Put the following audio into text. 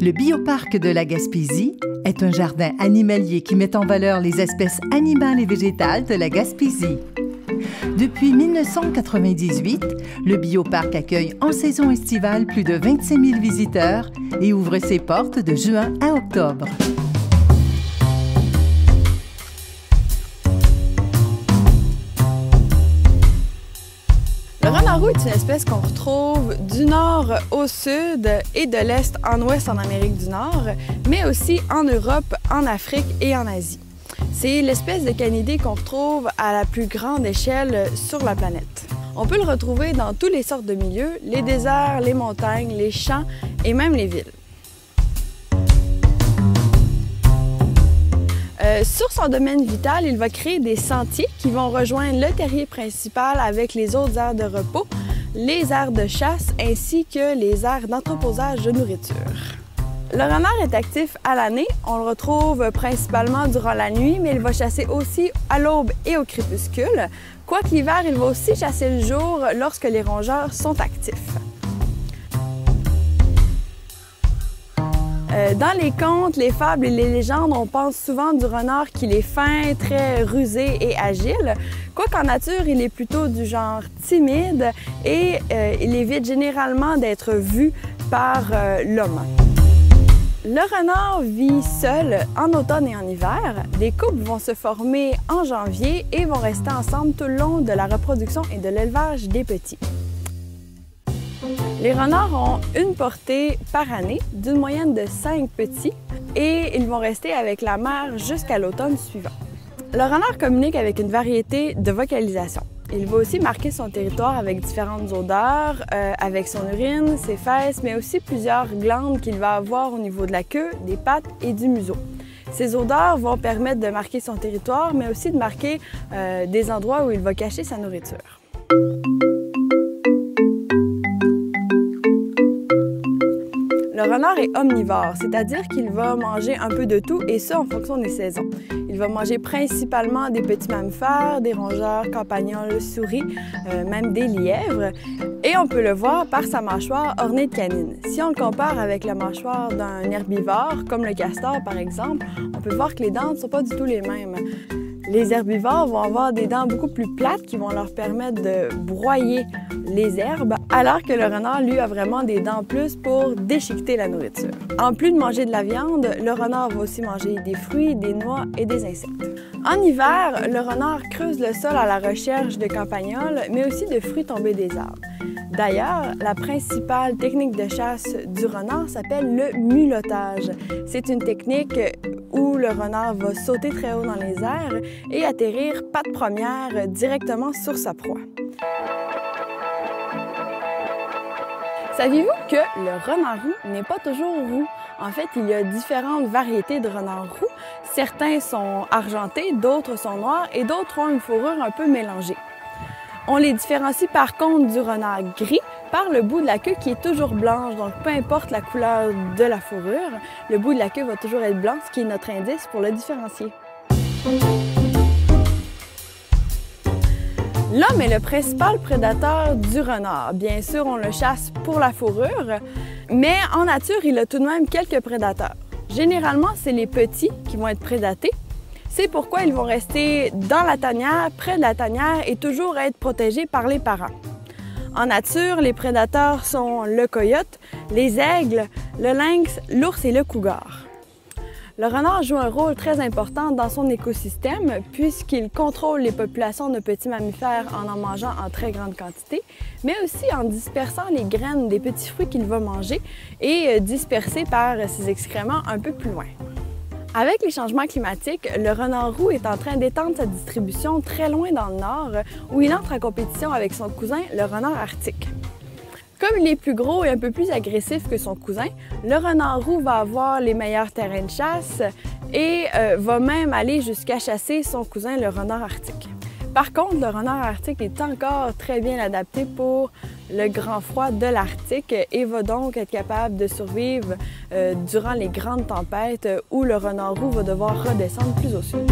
Le Bioparc de la Gaspésie est un jardin animalier qui met en valeur les espèces animales et végétales de la Gaspésie. Depuis 1998, le Bioparc accueille en saison estivale plus de 25 000 visiteurs et ouvre ses portes de juin à octobre. Le renard roux est une espèce qu'on retrouve du nord au sud et de l'est en ouest en Amérique du Nord, mais aussi en Europe, en Afrique et en Asie. C'est l'espèce de canidé qu'on retrouve à la plus grande échelle sur la planète. On peut le retrouver dans toutes les sortes de milieux, les déserts, les montagnes, les champs et même les villes. Sur son domaine vital, il va créer des sentiers qui vont rejoindre le terrier principal avec les autres aires de repos, les aires de chasse ainsi que les aires d'entreposage de nourriture. Le renard est actif à l'année. On le retrouve principalement durant la nuit, mais il va chasser aussi à l'aube et au crépuscule. Quoique l'hiver, il va aussi chasser le jour lorsque les rongeurs sont actifs. Dans les contes, les fables et les légendes, on pense souvent du renard qu'il est fin, très rusé et agile. Quoiqu'en nature, il est plutôt du genre timide et il évite généralement d'être vu par l'homme. Le renard vit seul en automne et en hiver. Des couples vont se former en janvier et vont rester ensemble tout le long de la reproduction et de l'élevage des petits. Les renards ont une portée par année d'une moyenne de 5 petits et ils vont rester avec la mère jusqu'à l'automne suivant. Le renard communique avec une variété de vocalisations. Il va aussi marquer son territoire avec différentes odeurs, avec son urine, ses fesses, mais aussi plusieurs glandes qu'il va avoir au niveau de la queue, des pattes et du museau. Ces odeurs vont permettre de marquer son territoire, mais aussi de marquer des endroits où il va cacher sa nourriture. Le renard est omnivore, c'est-à-dire qu'il va manger un peu de tout et ça en fonction des saisons. Il va manger principalement des petits mammifères, des rongeurs, campagnols, souris, même des lièvres. Et on peut le voir par sa mâchoire ornée de canines. Si on le compare avec la mâchoire d'un herbivore, comme le castor par exemple, on peut voir que les dents ne sont pas du tout les mêmes. Les herbivores vont avoir des dents beaucoup plus plates qui vont leur permettre de broyer les herbes, alors que le renard, lui, a vraiment des dents plus pour déchiqueter la nourriture. En plus de manger de la viande, le renard va aussi manger des fruits, des noix et des insectes. En hiver, le renard creuse le sol à la recherche de campagnols, mais aussi de fruits tombés des arbres. D'ailleurs, la principale technique de chasse du renard s'appelle le mulottage. C'est une technique où le renard va sauter très haut dans les airs et atterrir patte première directement sur sa proie. Saviez-vous que le renard roux n'est pas toujours roux? En fait, il y a différentes variétés de renards roux. Certains sont argentés, d'autres sont noirs et d'autres ont une fourrure un peu mélangée. On les différencie par contre du renard gris par le bout de la queue qui est toujours blanche. Donc, peu importe la couleur de la fourrure, le bout de la queue va toujours être blanc, ce qui est notre indice pour le différencier. L'homme est le principal prédateur du renard. Bien sûr, on le chasse pour la fourrure, mais en nature, il a tout de même quelques prédateurs. Généralement, c'est les petits qui vont être prédatés. C'est pourquoi ils vont rester dans la tanière, près de la tanière et toujours être protégés par les parents. En nature, les prédateurs sont le coyote, les aigles, le lynx, l'ours et le cougar. Le renard joue un rôle très important dans son écosystème puisqu'il contrôle les populations de petits mammifères en mangeant en très grande quantité, mais aussi en dispersant les graines des petits fruits qu'il va manger et dispersés par ses excréments un peu plus loin. Avec les changements climatiques, le renard roux est en train d'étendre sa distribution très loin dans le nord, où il entre en compétition avec son cousin, le renard arctique. Comme il est plus gros et un peu plus agressif que son cousin, le renard roux va avoir les meilleurs terrains de chasse et va même aller jusqu'à chasser son cousin, le renard arctique. Par contre, le renard arctique est encore très bien adapté pour le grand froid de l'Arctique et va donc être capable de survivre durant les grandes tempêtes où le renard roux va devoir redescendre plus au sud.